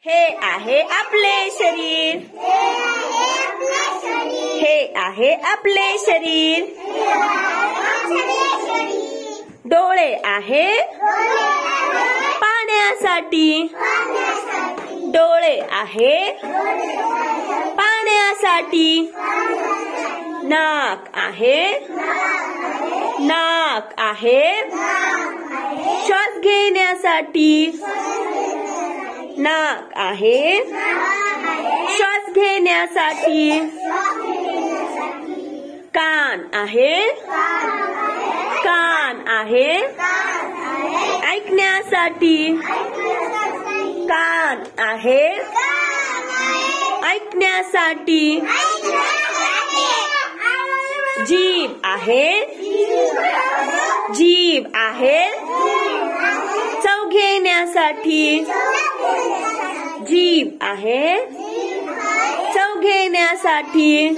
हे आहे आपले शरीर, हे आहे आपले शरीर. डोळे आहे पाहण्यासाठी, डोळे आहे पाहण्यासाठी. नाक आहे, नाक आहे श्वास घेण्यासाठी, नाक आहे श्वास घेण्यासाठी. कान आहे, कान आहे ऐकण्यासाठी, कान आहे ऐकण्यासाठी. जीभ आहे, जीभ आहे चव घेण्यासाठी, जीभ आहे चव घेण्यासाठी.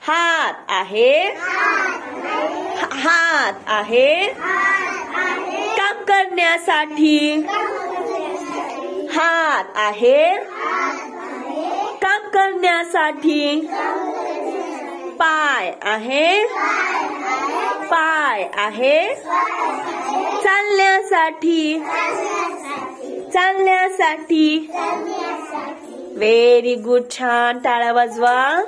हात आहे, हात आहे काम करण्यासाठी, हात आहे काम करण्यासाठी. पाय आहे, पाय आहे चालण्यासाठी, चालण्यासाठी. Very good. छान टाळ्या वाजवा.